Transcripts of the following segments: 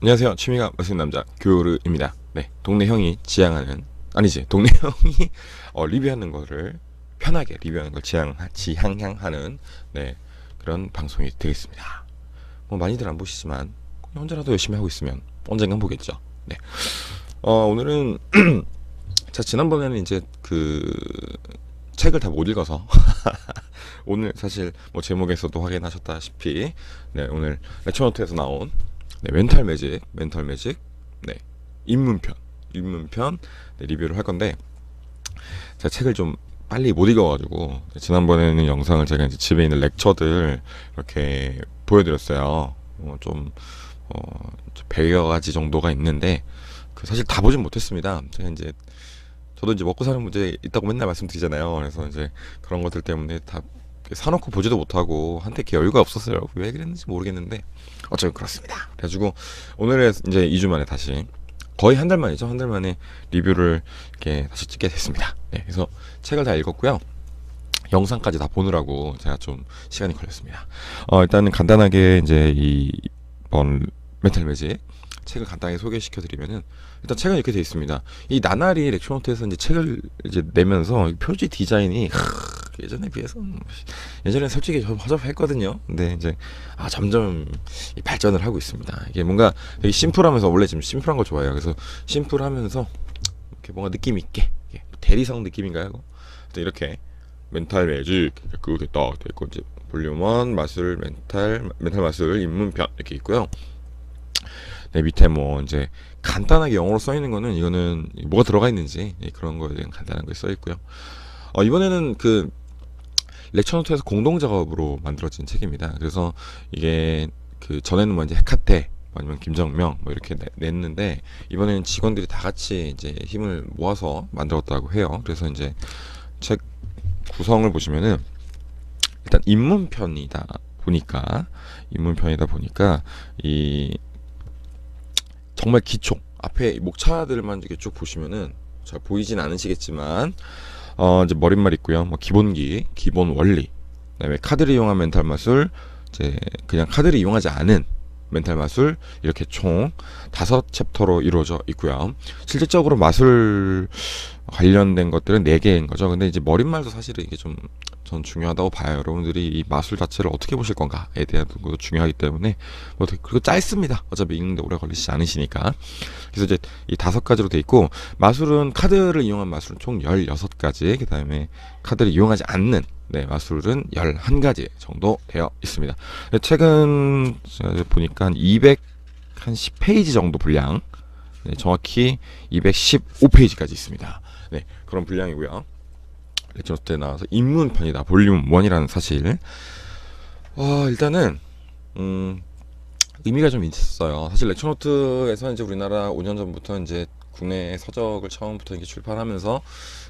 안녕하세요. 취미가 맛있는 남자 교르입니다. 네, 동네 형이 지향하는 아니지 동네 형이 리뷰하는 거를 편하게 리뷰하는 걸 지향하는 네 그런 방송이 되겠습니다. 뭐 많이들 안 보시지만 혼자라도 열심히 하고 있으면 언젠간 보겠죠. 네, 오늘은 자 지난번에는 이제 그 책을 다 못 읽어서 오늘 사실 뭐 제목에서도 확인하셨다시피 네 오늘 레처노트에서 나온 네, 멘탈 매직, 네, 입문편 네, 리뷰를 할 건데, 제가 책을 좀 빨리 못 읽어가지고, 지난번에는 영상을 제가 이제 집에 있는 렉처들 이렇게 보여드렸어요. 좀, 100여 가지 정도가 있는데, 사실 다 보진 못했습니다. 제가 이제, 저도 이제 먹고 사는 문제 있다고 맨날 말씀드리잖아요. 그래서 이제 그런 것들 때문에 다 사놓고 보지도 못하고 한때 이렇게 여유가 없었어요. 왜 그랬는지 모르겠는데 어쩌면 그렇습니다. 그래가지고 오늘은 이제 2주 만에 다시 거의 한 달 만이죠. 한 달 만에 리뷰를 이렇게 다시 찍게 됐습니다. 네, 그래서 책을 다 읽었고요. 영상까지 다 보느라고 제가 좀 시간이 걸렸습니다. 일단은 간단하게 이제 이번 멘탈 매직 책을 간단하게 소개시켜드리면은 일단 책은 이렇게 되어 있습니다. 이 나날이 렉처노트에서 이제 책을 이제 내면서 표지 디자인이 예전에 비해서 예전에 솔직히 좀 허접했거든요. 근데 이제 점점 발전을 하고 있습니다. 이게 뭔가 되게 심플하면서 원래 지금 심플한 걸 좋아해요. 그래서 심플하면서 이렇게 뭔가 느낌 있게 대리석 느낌인가요? 이렇게 멘탈 매직 그게 딱 됐고 이제 볼륨 1 마술 멘탈 마술 입문편 이렇게 있고요. 네, 밑에 뭐 이제 간단하게 영어로 써 있는 거는 이거는 뭐가 들어가 있는지 그런 거에 대한 간단한 거 써 있고요. 이번에는 그 렉처노트에서 공동 작업으로 만들어진 책입니다. 그래서 이게 그 전에는 뭐 이제 헤카테 아니면 김정명 뭐 이렇게 냈는데 이번에는 직원들이 다 같이 이제 힘을 모아서 만들었다고 해요. 그래서 이제 책 구성을 보시면은 일단 입문편이다 보니까 이 정말 기초 앞에 목차들만 이렇게 쭉 보시면은 잘 보이진 않으시겠지만 이제 머릿말 있고요. 뭐 기본기, 기본 원리, 그다음에 카드를 이용한 멘탈 마술, 이제 그냥 카드를 이용하지 않은 멘탈 마술 이렇게 총 5챕터로 이루어져 있고요. 실질적으로 마술 관련된 것들은 4개인 거죠. 근데 이제 머릿말도 사실은 이게 좀 전 중요하다고 봐요. 여러분들이 이 마술 자체를 어떻게 보실 건가에 대한 것도 중요하기 때문에 그리고 짧습니다. 어차피 읽는데 오래 걸리지 않으시니까. 그래서 이제 이 5가지로 돼 있고 마술은 카드를 이용한 마술은 총 16가지, 그 다음에 카드를 이용하지 않는 마술은 11가지 정도 되어 있습니다. 책은 보니까 한 210페이지 정도 분량, 정확히 215페이지까지 있습니다. 네, 그런 분량이고요. 렉처노트에 나와서 입문편이다 볼륨 1이라는 사실. 일단은 의미가 좀 있어요. 사실 렉처노트에서 이제 우리나라 5년 전부터 이제 국내 서적을 처음부터 이렇게 출판하면서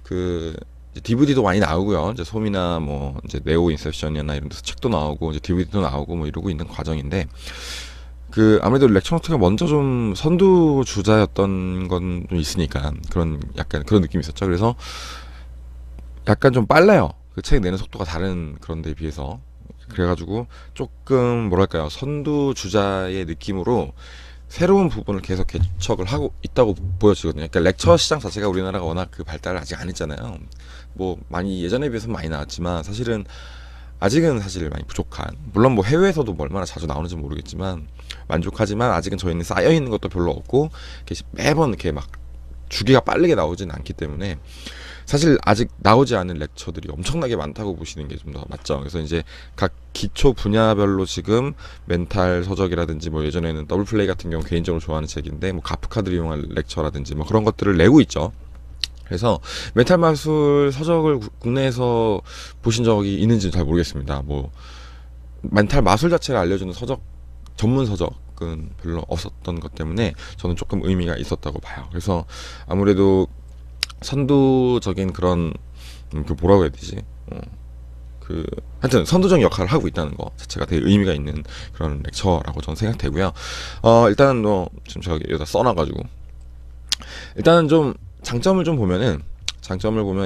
그 DVD도 많이 나오고요. 이제 솜이나 뭐 이제 네오 인셉션이나 이런 데서 책도 나오고 이제 DVD도 나오고 뭐 이러고 있는 과정인데, 그 아무래도 렉처노트가 먼저 좀 선두 주자였던 건 좀 있으니까 그런 약간 그런 느낌이 있었죠. 그래서 약간 좀 빨라요. 그 책 내는 속도가 다른 그런 데에 비해서. 그래가지고 조금 뭐랄까요, 선두 주자의 느낌으로 새로운 부분을 계속 개척을 하고 있다고 보여지거든요. 그러니까 렉처 시장 자체가 우리나라가 워낙 그 발달을 아직 안 했잖아요. 뭐 많이 예전에 비해서 많이 나왔지만 사실은 아직은 사실 많이 부족한, 물론 뭐 해외에서도 뭐 얼마나 자주 나오는지 모르겠지만 만족하지만 아직은 저희는 쌓여 있는 것도 별로 없고 매번 이렇게 막 주기가 빠르게 나오진 않기 때문에 사실 아직 나오지 않은 렉처들이 엄청나게 많다고 보시는 게 좀 더 맞죠. 그래서 이제 각 기초 분야별로 지금 멘탈 서적이라든지 뭐 예전에는 더블 플레이 같은 경우 개인적으로 좋아하는 책인데 뭐 가프카드를 이용한 렉처라든지 뭐 그런 것들을 내고 있죠. 그래서 멘탈 마술 서적을 국내에서 보신 적이 있는지 잘 모르겠습니다. 뭐 멘탈 마술 자체를 알려주는 서적, 전문 서적은 별로 없었던 것 때문에 저는 조금 의미가 있었다고 봐요. 그래서 아무래도 선두적인 그런 그 뭐라고 해야 되지? 하여튼 선두적 역할을 하고 있다는 거 자체가 되게 의미가 있는 그런 렉처라고 저는 생각되고요. 일단은 뭐 지금 제가 여기다 써놔가지고 일단은 좀 장점을 보면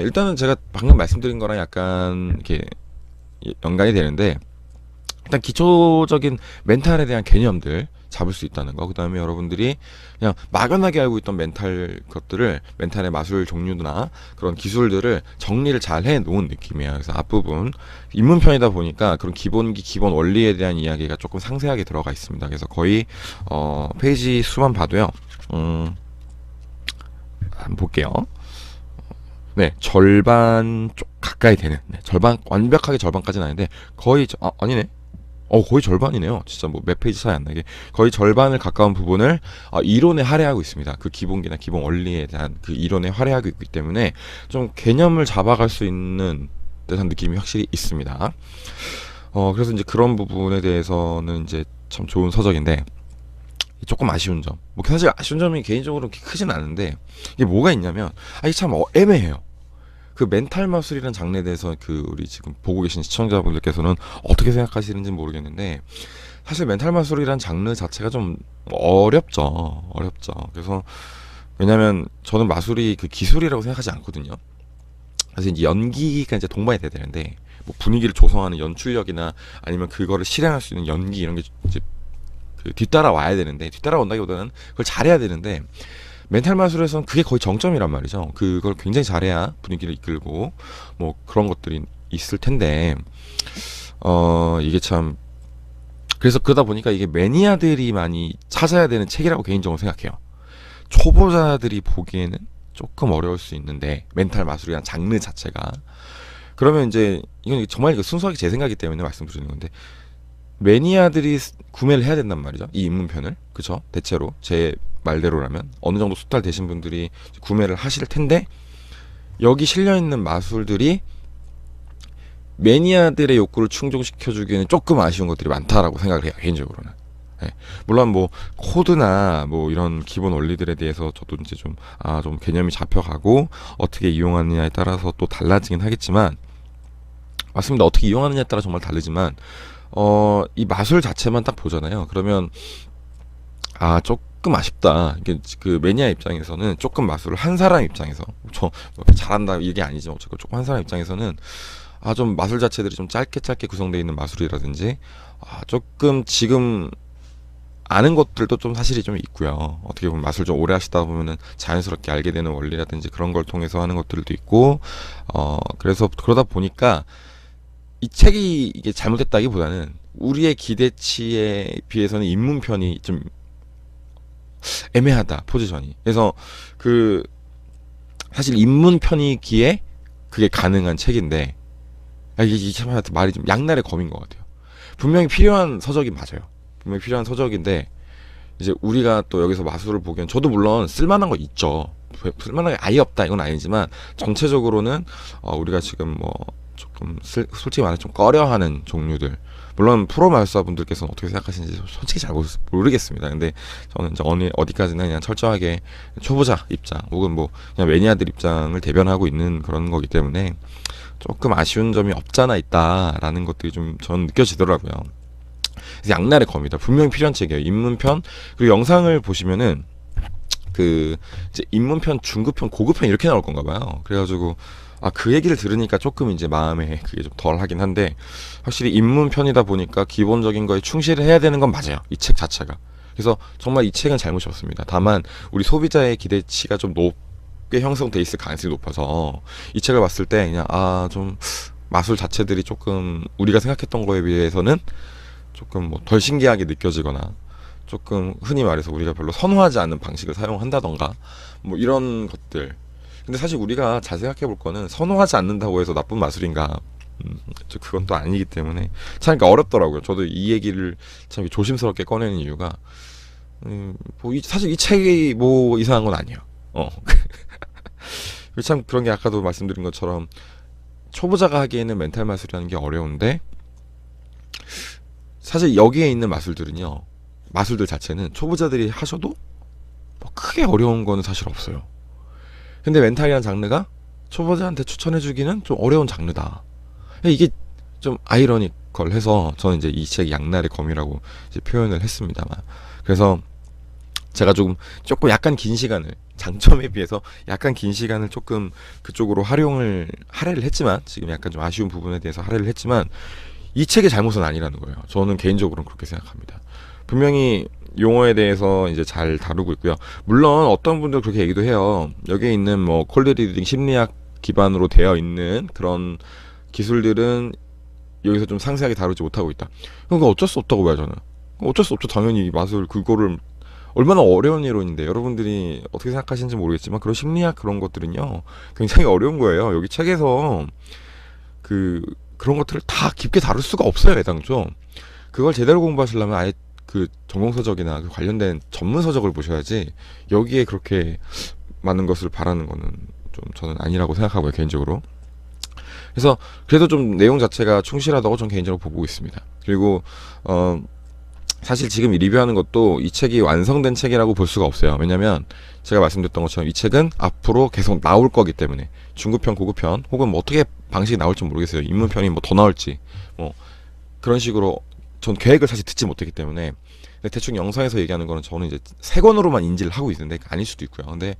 일단은 제가 방금 말씀드린 거랑 약간 이렇게 연관이 되는데, 일단 기초적인 멘탈에 대한 개념들 잡을 수 있다는 거. 그 다음에 여러분들이 그냥 막연하게 알고 있던 멘탈 것들을, 멘탈의 마술 종류나 그런 기술들을 정리를 잘 해 놓은 느낌이에요. 그래서 앞부분 입문편이다 보니까 그런 기본기, 기본 원리에 대한 이야기가 조금 상세하게 들어가 있습니다. 그래서 거의 페이지 수만 봐도요. 한번 볼게요. 네, 절반 쪽 가까이 되는, 네, 절반, 완벽하게 절반까지는 아닌데 거의 아니네. 거의 절반이네요. 진짜 뭐 몇 페이지 차이 안 나게 거의 절반을 가까운 부분을 이론에 할애하고 있습니다. 그 기본기나 기본 원리에 대한 그 이론에 할애하고 있기 때문에 좀 개념을 잡아갈 수 있는 듯한 느낌이 확실히 있습니다. 그래서 이제 그런 부분에 대해서는 이제 참 좋은 서적인데, 조금 아쉬운 점, 뭐 사실 아쉬운 점이 개인적으로 그렇게 크진 않은데, 이게 뭐가 있냐면 이게 참 애매해요. 그 멘탈 마술이라는 장르에 대해서 우리 지금 보고 계신 시청자분들께서는 어떻게 생각하시는지 모르겠는데, 사실 멘탈 마술이라는 장르 자체가 좀 어렵죠. 그래서 왜냐면 저는 마술이 그 기술이라고 생각하지 않거든요. 그래서 이제 연기가 이제 동반이 돼야 되는데, 뭐 분위기를 조성하는 연출력이나 아니면 그거를 실행할 수 있는 연기, 이런 게 이제 뒤따라 와야 되는데, 뒤따라온다기보다는 그걸 잘해야 되는데, 멘탈 마술에서는 그게 거의 정점이란 말이죠. 그걸 굉장히 잘해야 분위기를 이끌고 뭐 그런 것들이 있을 텐데, 이게 참, 그래서 그러다 보니까 이게 매니아들이 많이 찾아야 되는 책이라고 개인적으로 생각해요. 초보자들이 보기에는 조금 어려울 수 있는데, 멘탈 마술이란 장르 자체가, 그러면 이제 이건 정말 순수하게 제 생각이기 때문에 말씀드리는 건데, 매니아들이 구매를 해야 된단 말이죠, 이 입문편을. 그쵸? 대체로 제 말대로라면 어느 정도 수탈 되신 분들이 구매를 하실 텐데, 여기 실려있는 마술들이 매니아들의 욕구를 충족시켜주기에는 조금 아쉬운 것들이 많다라고 생각을 해요, 개인적으로는. 네. 물론 뭐 코드나 뭐 이런 기본 원리들에 대해서 저도 이제 좀 개념이 잡혀가고 어떻게 이용하느냐에 따라서 또 달라지긴 하겠지만, 맞습니다. 어떻게 이용하느냐에 따라 정말 다르지만, 이 마술 자체만 딱 보잖아요. 그러면 조금 아쉽다. 이게 그 매니아 입장에서는, 조금 마술을 한 사람 입장에서, 저 잘한다 이게 아니지만 어쨌든 조금 한 사람 입장에서는 좀 마술 자체들이 좀 짧게 구성되어 있는 마술이라든지, 조금 지금 아는 것들도 좀 사실이 좀 있고요. 어떻게 보면 마술 좀 오래 하시다 보면은 자연스럽게 알게 되는 원리라든지 그런 걸 통해서 하는 것들도 있고, 그래서 그러다 보니까 이 책이 이게 잘못됐다기보다는 우리의 기대치에 비해서는 입문편이 좀 애매하다, 포지션이. 그래서 사실 입문편이기에 그게 가능한 책인데, 이게 참 말이 좀 양날의 검인 것 같아요. 분명히 필요한 서적이 맞아요. 분명히 필요한 서적인데, 이제 우리가 또 여기서 마술을 보기엔, 저도 물론 쓸만한 거 있죠. 쓸만한 게 아예 없다 이건 아니지만, 전체적으로는 우리가 지금 뭐 조금 솔직히 말해 좀 꺼려하는 종류들, 물론 프로 마술사분들께서는 어떻게 생각하시는지 솔직히 잘 모르겠습니다. 근데 저는 이제 어디까지나 그냥 철저하게 초보자 입장, 혹은 뭐 그냥 매니아들 입장을 대변하고 있는 그런 거기 때문에 조금 아쉬운 점이 없잖아 있다라는 것들이 좀 저는 느껴지더라고요. 그래서 양날의 검이다. 분명히 필요한 책이에요. 입문편, 그리고 영상을 보시면은 이제 입문편, 중급편, 고급편 이렇게 나올 건가 봐요. 그래가지고 그 얘기를 들으니까 조금 이제 마음에 그게 좀 덜 하긴 한데, 확실히 입문편이다 보니까 기본적인 거에 충실을 해야 되는 건 맞아요, 이 책 자체가. 그래서 정말 이 책은 잘못이 없습니다. 다만 우리 소비자의 기대치가 좀 높게 형성돼 있을 가능성이 높아서, 이 책을 봤을 때 그냥 좀 마술 자체들이 조금 우리가 생각했던 거에 비해서는 조금 뭐 덜 신기하게 느껴지거나, 조금 흔히 말해서 우리가 별로 선호하지 않는 방식을 사용한다던가, 뭐 이런 것들. 근데 사실 우리가 잘 생각해 볼 거는, 선호하지 않는다고 해서 나쁜 마술인가? 그건 또 아니기 때문에 참 그러니까 어렵더라고요. 저도 이 얘기를 참 조심스럽게 꺼내는 이유가, 사실 이 책이 뭐 이상한 건 아니에요. 참 그런 게, 아까도 말씀드린 것처럼 초보자가 하기에는 멘탈 마술이라는 게 어려운데, 사실 여기에 있는 마술들은요, 마술들 자체는 초보자들이 하셔도 뭐 크게 어려운 거는 사실 없어요. 근데 멘탈이라는 장르가 초보자한테 추천해주기는 좀 어려운 장르다. 이게 좀 아이러니컬해서 저는 이제 이 책 양날의 검이라고 이제 표현을 했습니다만, 그래서 제가 조금 약간 긴 시간을, 장점에 비해서 약간 긴 시간을 조금 그쪽으로 할애를 했지만, 지금 약간 좀 아쉬운 부분에 대해서 할애를 했지만, 이 책의 잘못은 아니라는 거예요. 저는 개인적으로는 그렇게 생각합니다. 분명히 용어에 대해서 이제 잘 다루고 있고요. 물론 어떤 분들 그렇게 얘기도 해요. 여기에 있는 뭐 콜드 리딩 심리학 기반으로 되어 있는 그런 기술들은 여기서 좀 상세하게 다루지 못하고 있다. 그러니까 어쩔 수 없다고 봐요, 저는. 어쩔 수 없죠. 당연히 맛을 그거를 얼마나 어려운 이론인데 여러분들이 어떻게 생각하시는지 모르겠지만 그런 심리학 그런 것들은요 굉장히 어려운 거예요. 여기 책에서 그런 것들을 다 깊게 다룰 수가 없어요, 애당초. 그걸 제대로 공부하시려면 아예 그 전공서적이나 그 관련된 전문서적을 보셔야지 여기에 그렇게 많은 것을 바라는 거는 좀 저는 아니라고 생각하고요, 개인적으로. 그래서 그래도 좀 내용 자체가 충실하다고 저는 개인적으로 보고 있습니다. 그리고 사실 지금 이 리뷰하는 것도 이 책이 완성된 책이라고 볼 수가 없어요. 왜냐면 제가 말씀드렸던 것처럼 이 책은 앞으로 계속 나올 거기 때문에 중급편, 고급편 혹은 뭐 어떻게 방식이 나올지 모르겠어요. 입문편이 뭐 더 나올지 뭐 그런 식으로 전 계획을 사실 듣지 못했기 때문에 대충 영상에서 얘기하는 거는 저는 이제 세 권으로만 인지를 하고 있는데 아닐 수도 있고요. 근데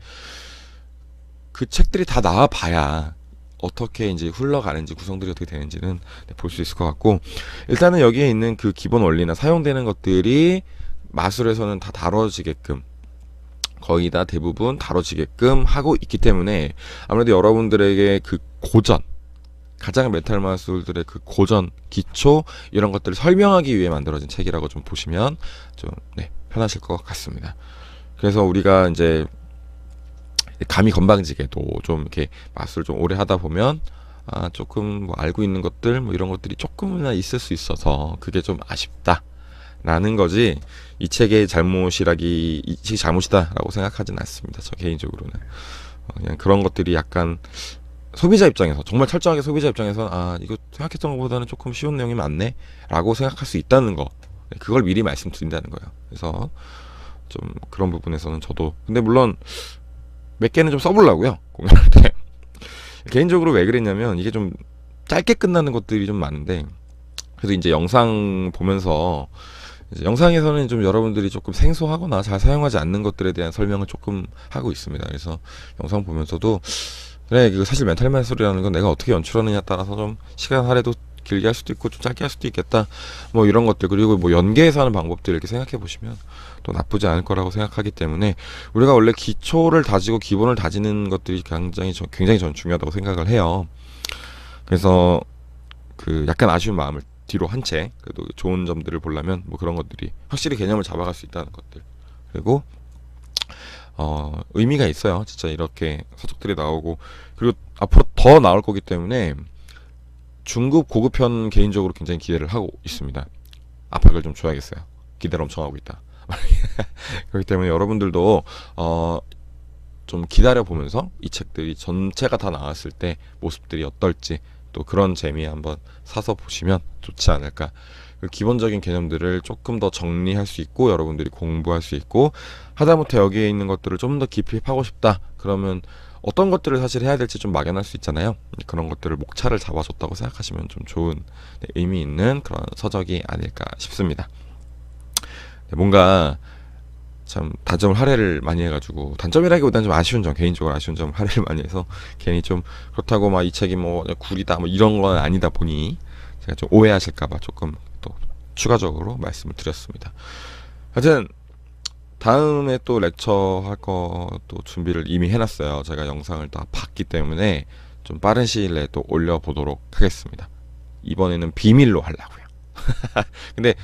그 책들이 다 나와봐야 어떻게 이제 흘러가는지 구성들이 어떻게 되는지는 볼 수 있을 것 같고, 일단은 여기에 있는 그 기본 원리나 사용되는 것들이 마술에서는 다 다뤄지게끔 거의 다 대부분 다뤄지게끔 하고 있기 때문에 아무래도 여러분들에게 그 고전, 가장 메탈 마술들의 그 고전, 기초 이런 것들을 설명하기 위해 만들어진 책이라고 좀 보시면 좀 편하실 것 같습니다. 그래서 우리가 이제 감히 건방지게도 좀 이렇게 마술을 좀 오래 하다 보면 조금 뭐 알고 있는 것들 뭐 이런 것들이 조금이나 있을 수 있어서 그게 좀 아쉽다라는 거지, 이 책의 잘못이라기 이 책이 잘못이다라고 생각하진 않습니다. 저 개인적으로는 그냥 그런 것들이 약간 소비자 입장에서 정말 철저하게 소비자 입장에서 이거 생각했던 것보다는 조금 쉬운 내용이 많네 라고 생각할 수 있다는 거, 그걸 미리 말씀드린다는 거예요. 그래서 좀 그런 부분에서는 저도 근데 물론 몇 개는 좀 써보려고요, 공연할 때. 개인적으로 왜 그랬냐면 이게 좀 짧게 끝나는 것들이 좀 많은데, 그래도 이제 영상 보면서 이제 영상에서는 좀 여러분들이 조금 생소하거나 잘 사용하지 않는 것들에 대한 설명을 조금 하고 있습니다. 그래서 영상 보면서도 그래, 그 사실 멘탈 마술이라는 건 내가 어떻게 연출하느냐에 따라서 좀 시간 할애도 길게 할 수도 있고 좀 짧게 할 수도 있겠다, 뭐 이런 것들, 그리고 뭐 연계해서 하는 방법들 이렇게 생각해 보시면 또 나쁘지 않을 거라고 생각하기 때문에 우리가 원래 기초를 다지고 기본을 다지는 것들이 굉장히 전 중요하다고 생각을 해요. 그래서 그 약간 아쉬운 마음을 뒤로 한 채 그래도 좋은 점들을 보려면 뭐 그런 것들이 확실히 개념을 잡아갈 수 있다는 것들, 그리고 의미가 있어요. 진짜 이렇게 서적들이 나오고, 그리고 앞으로 더 나올 거기 때문에 중급 고급편 개인적으로 굉장히 기대를 하고 있습니다. 압박을 좀 줘야겠어요. 기대를 엄청 하고 있다. 그렇기 때문에 여러분들도 좀 기다려 보면서 이 책들이 전체가 다 나왔을 때 모습들이 어떨지 또 그런 재미에 한번 사서 보시면 좋지 않을까. 그 기본적인 개념들을 조금 더 정리할 수 있고 여러분들이 공부할 수 있고, 하다못해 여기에 있는 것들을 좀 더 깊이 파고 싶다 그러면 어떤 것들을 사실 해야 될지 좀 막연할 수 있잖아요. 그런 것들을 목차를 잡아줬다고 생각하시면 좀 좋은 의미 있는 그런 서적이 아닐까 싶습니다. 뭔가 참 단점을 할애를 많이 해가지고, 단점이라기보다는 좀 아쉬운 점, 개인적으로 아쉬운 점 할애를 많이 해서 괜히 좀 그렇다고 막 이 책이 뭐 구리다 뭐 이런 건 아니다 보니 제가 좀 오해하실까봐 조금 또 추가적으로 말씀을 드렸습니다. 하여튼 다음에 또 렉처 할 것도 준비를 이미 해놨어요. 제가 영상을 다 봤기 때문에 좀 빠른 시일 내에 또 올려보도록 하겠습니다. 이번에는 비밀로 하려고요. 근데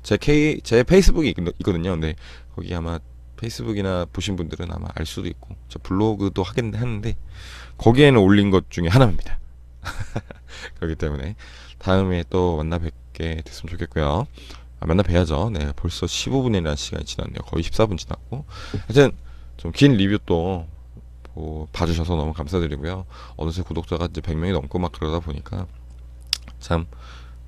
제 페이스북이 있거든요. 근데 거기 아마 페이스북이나 보신 분들은 아마 알 수도 있고, 저 블로그도 하긴 하는데 거기에는 올린 것 중에 하나입니다. 그렇기 때문에 다음에 또 만나 뵙게 됐으면 좋겠고요. 만나 뵈야죠. 네, 벌써 15분이라는 시간이 지났네요. 거의 14분 지났고. 하여튼 좀 긴 리뷰 또 봐주셔서 너무 감사드리고요. 어느새 구독자가 이제 100명이 넘고 막 그러다 보니까 참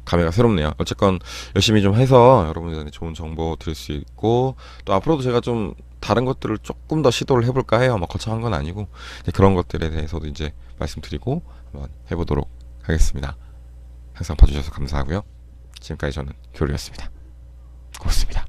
감회가 새롭네요. 어쨌건 열심히 좀 해서 여러분들한테 좋은 정보 드릴 수 있고, 또 앞으로도 제가 좀 다른 것들을 조금 더 시도를 해볼까 해요. 막 거창한 건 아니고 그런 것들에 대해서도 이제 말씀드리고 한번 해보도록 하겠습니다. 항상 봐주셔서 감사하고요. 지금까지 저는 교류였습니다. 고맙습니다.